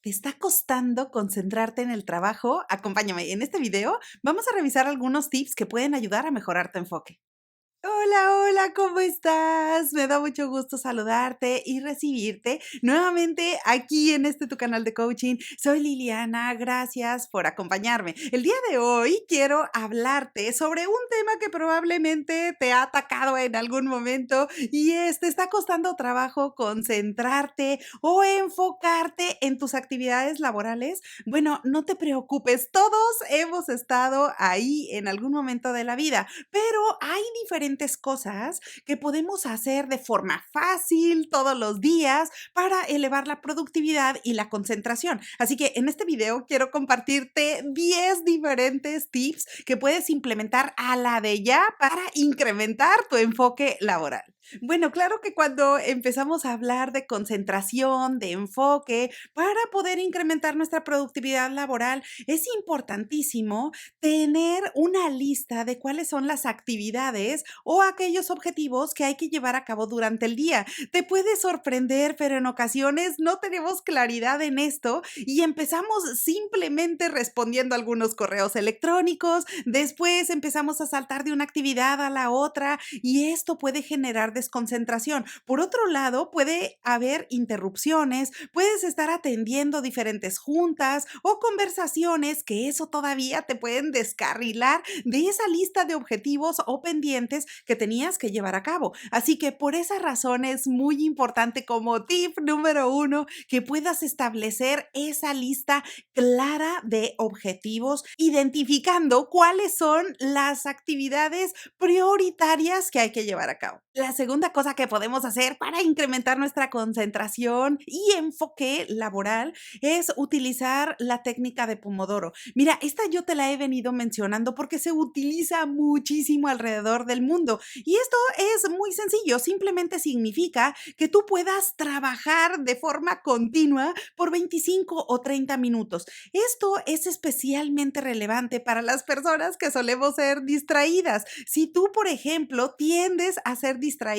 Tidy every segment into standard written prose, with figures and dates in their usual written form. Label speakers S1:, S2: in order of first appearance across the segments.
S1: ¿Te está costando concentrarte en el trabajo? Acompáñame. En este video vamos a revisar algunos tips que pueden ayudar a mejorar tu enfoque. Hola, hola, ¿cómo estás? Me da mucho gusto saludarte y recibirte nuevamente aquí en este tu canal de coaching. Soy Liliana, gracias por acompañarme. El día de hoy quiero hablarte sobre un tema que probablemente te ha atacado en algún momento y te está costando trabajo concentrarte o enfocarte en tus actividades laborales. Bueno, no te preocupes, todos hemos estado ahí en algún momento de la vida, pero hay diferentes cosas que podemos hacer de forma fácil todos los días para elevar la productividad y la concentración. Así que en este video quiero compartirte 10 diferentes tips que puedes implementar a la de ya para incrementar tu enfoque laboral. Bueno, claro que cuando empezamos a hablar de concentración, de enfoque, para poder incrementar nuestra productividad laboral, es importantísimo tener una lista de cuáles son las actividades o aquellos objetivos que hay que llevar a cabo durante el día. Te puede sorprender, pero en ocasiones no tenemos claridad en esto y empezamos simplemente respondiendo algunos correos electrónicos, después empezamos a saltar de una actividad a la otra y esto puede generar desconcentración. Por otro lado, puede haber interrupciones, puedes estar atendiendo diferentes juntas o conversaciones que eso todavía te pueden descarrilar de esa lista de objetivos o pendientes que tenías que llevar a cabo. Así que por esa razón es muy importante como tip número uno que puedas establecer esa lista clara de objetivos, identificando cuáles son las actividades prioritarias que hay que llevar a cabo. La segunda cosa que podemos hacer para incrementar nuestra concentración y enfoque laboral es utilizar la técnica de Pomodoro. Mira, esta yo te la he venido mencionando porque se utiliza muchísimo alrededor del mundo y esto es muy sencillo, simplemente significa que tú puedas trabajar de forma continua por 25 o 30 minutos. Esto es especialmente relevante para las personas que solemos ser distraídas. Si tú, por ejemplo, tiendes a ser distraído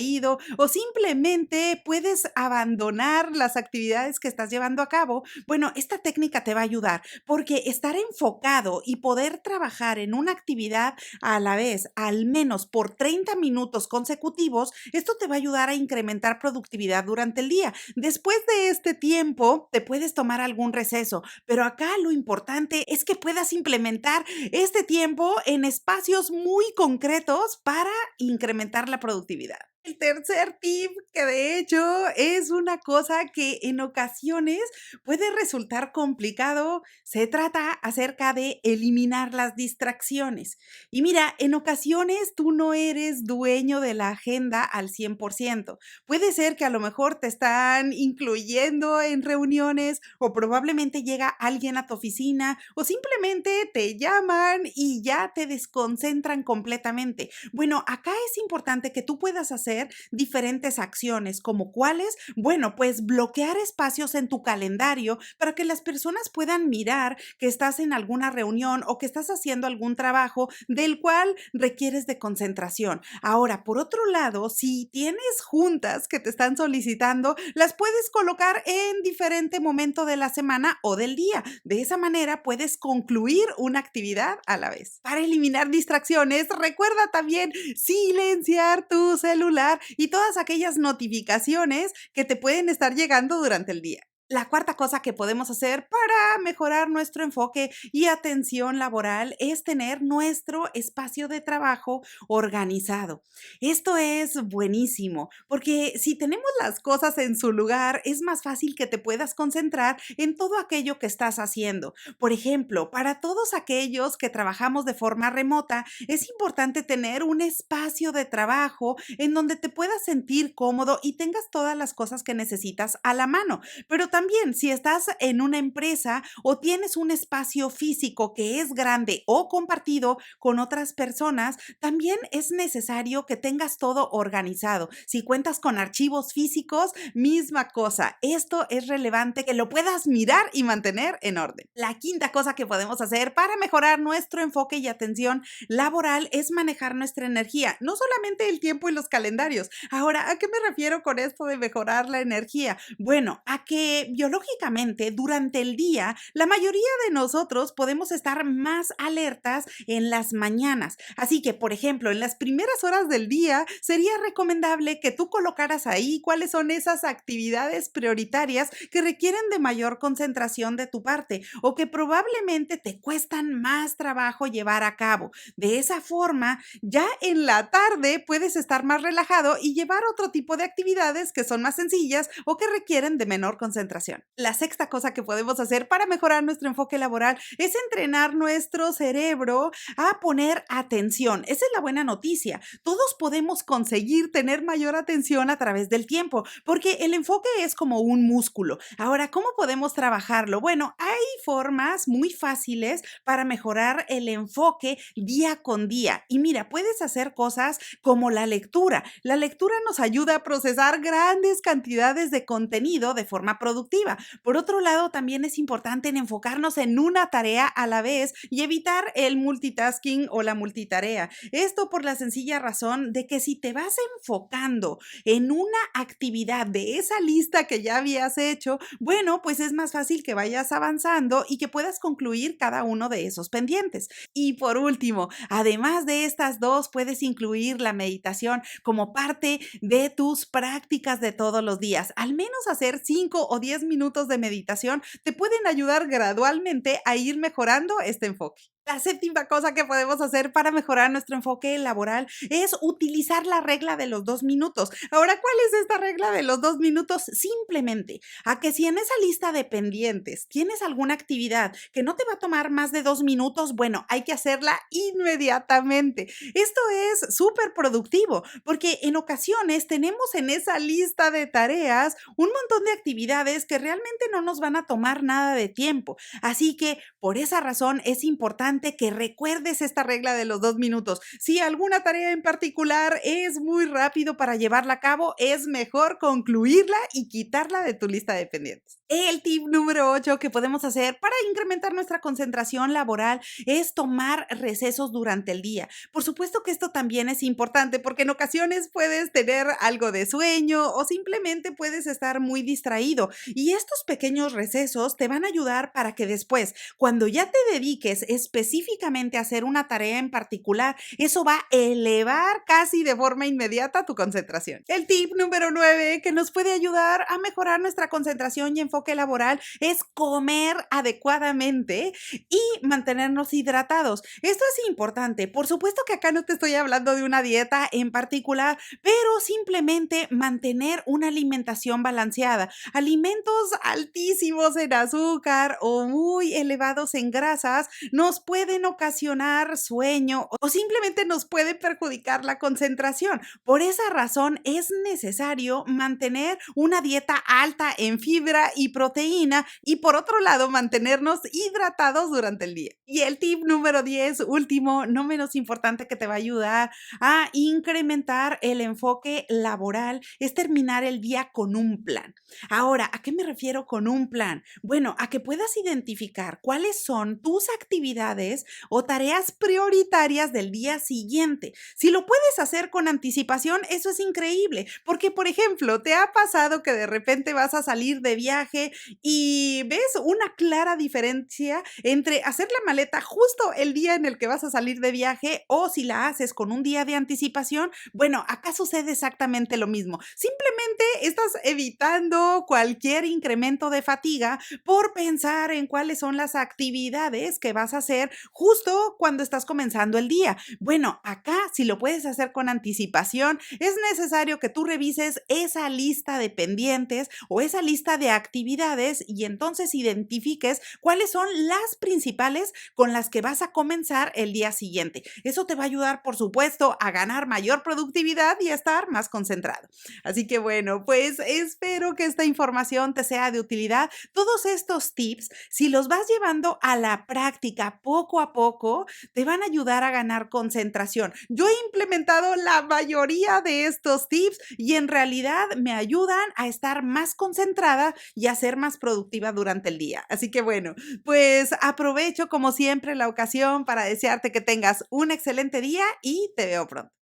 S1: o simplemente puedes abandonar las actividades que estás llevando a cabo, bueno, esta técnica te va a ayudar porque estar enfocado y poder trabajar en una actividad a la vez, al menos por 30 minutos consecutivos, esto te va a ayudar a incrementar productividad durante el día. Después de este tiempo, te puedes tomar algún receso, pero acá lo importante es que puedas implementar este tiempo en espacios muy concretos para incrementar la productividad. El tercer tip, que de hecho es una cosa que en ocasiones puede resultar complicado, se trata acerca de eliminar las distracciones. Y mira, en ocasiones tú no eres dueño de la agenda al 100%. Puede ser que a lo mejor te están incluyendo en reuniones o probablemente llega alguien a tu oficina o simplemente te llaman y ya te desconcentran completamente. Bueno, acá es importante que tú puedas hacer diferentes acciones, como cuáles, bueno, pues bloquear espacios en tu calendario para que las personas puedan mirar que estás en alguna reunión o que estás haciendo algún trabajo del cual requieres de concentración. Ahora, por otro lado, si tienes juntas que te están solicitando, las puedes colocar en diferente momento de la semana o del día. De esa manera puedes concluir una actividad a la vez. Para eliminar distracciones, recuerda también silenciar tu celular y todas aquellas notificaciones que te pueden estar llegando durante el día. La cuarta cosa que podemos hacer para mejorar nuestro enfoque y atención laboral es tener nuestro espacio de trabajo organizado. Esto es buenísimo porque si tenemos las cosas en su lugar, es más fácil que te puedas concentrar en todo aquello que estás haciendo. Por ejemplo, para todos aquellos que trabajamos de forma remota, es importante tener un espacio de trabajo en donde te puedas sentir cómodo y tengas todas las cosas que necesitas a la mano. Pero también, si estás en una empresa o tienes un espacio físico que es grande o compartido con otras personas, también es necesario que tengas todo organizado. Si cuentas con archivos físicos, misma cosa. Esto es relevante que lo puedas mirar y mantener en orden. La quinta cosa que podemos hacer para mejorar nuestro enfoque y atención laboral es manejar nuestra energía, no solamente el tiempo y los calendarios. Ahora, ¿a qué me refiero con esto de mejorar la energía? Bueno, a que porque biológicamente durante el día la mayoría de nosotros podemos estar más alertas en las mañanas. Así que, por ejemplo, en las primeras horas del día sería recomendable que tú colocaras ahí cuáles son esas actividades prioritarias que requieren de mayor concentración de tu parte o que probablemente te cuestan más trabajo llevar a cabo. De esa forma, ya en la tarde puedes estar más relajado y llevar otro tipo de actividades que son más sencillas o que requieren de menor concentración. La sexta cosa que podemos hacer para mejorar nuestro enfoque laboral es entrenar nuestro cerebro a poner atención. Esa es la buena noticia. Todos podemos conseguir tener mayor atención a través del tiempo, porque el enfoque es como un músculo. Ahora, ¿cómo podemos trabajarlo? Bueno, hay formas muy fáciles para mejorar el enfoque día con día. Y mira, puedes hacer cosas como la lectura. La lectura nos ayuda a procesar grandes cantidades de contenido de forma productiva. Por otro lado, también es importante enfocarnos en una tarea a la vez y evitar el multitasking o la multitarea. Esto por la sencilla razón de que si te vas enfocando en una actividad de esa lista que ya habías hecho, bueno, pues es más fácil que vayas avanzando y que puedas concluir cada uno de esos pendientes. Y por último, además de estas dos, puedes incluir la meditación como parte de tus prácticas de todos los días. Al menos hacer 5 o 10 minutos de meditación te pueden ayudar gradualmente a ir mejorando este enfoque. La séptima cosa que podemos hacer para mejorar nuestro enfoque laboral es utilizar la regla de los 2 minutos. Ahora, ¿cuál es esta regla de los 2 minutos? Simplemente a que si en esa lista de pendientes tienes alguna actividad que no te va a tomar más de 2 minutos, bueno, hay que hacerla inmediatamente. Esto es súper productivo porque en ocasiones tenemos en esa lista de tareas un montón de actividades que realmente no nos van a tomar nada de tiempo. Así que por esa razón es importante que recuerdes esta regla de los 2 minutos. Si alguna tarea en particular es muy rápido para llevarla a cabo, es mejor concluirla y quitarla de tu lista de pendientes. El tip número 8 que podemos hacer para incrementar nuestra concentración laboral es tomar recesos durante el día. Por supuesto que esto también es importante porque en ocasiones puedes tener algo de sueño o simplemente puedes estar muy distraído y estos pequeños recesos te van a ayudar para que después, cuando ya te dediques específicamente a hacer una tarea en particular, eso va a elevar casi de forma inmediata tu concentración. El tip número 9 que nos puede ayudar a mejorar nuestra concentración y enfoque laboral es comer adecuadamente y mantenernos hidratados. Esto es importante. Por supuesto que acá no te estoy hablando de una dieta en particular, pero simplemente mantener una alimentación balanceada. Alimentos altísimos en azúcar o muy elevados en grasas nos pueden ocasionar sueño o simplemente nos puede perjudicar la concentración. Por esa razón es necesario mantener una dieta alta en fibra y proteína y por otro lado mantenernos hidratados durante el día. Y el tip número 10, último, no menos importante que te va a ayudar a incrementar el enfoque laboral, es terminar el día con un plan. Ahora, ¿a qué me refiero con un plan? Bueno, a que puedas identificar cuáles son tus actividades o tareas prioritarias del día siguiente. Si lo puedes hacer con anticipación, eso es increíble, porque por ejemplo, ¿te ha pasado que de repente vas a salir de viaje y ves una clara diferencia entre hacer la maleta justo el día en el que vas a salir de viaje o si la haces con un día de anticipación? Bueno, acá sucede exactamente lo mismo. Simplemente estás evitando cualquier incremento de fatiga por pensar en cuáles son las actividades que vas a hacer justo cuando estás comenzando el día. Bueno, acá si lo puedes hacer con anticipación, es necesario que tú revises esa lista de pendientes o esa lista de actividades y entonces identifiques cuáles son las principales con las que vas a comenzar el día siguiente. Eso te va a ayudar, por supuesto, a ganar mayor productividad y a estar más concentrado. Así que bueno, pues espero que esta información te sea de utilidad. Todos estos tips, si los vas llevando a la práctica poco a poco, te van a ayudar a ganar concentración. Yo he implementado la mayoría de estos tips y en realidad me ayudan a estar más concentrada y a ser más productiva durante el día. Así que bueno, pues aprovecho como siempre la ocasión para desearte que tengas un excelente día y te veo pronto.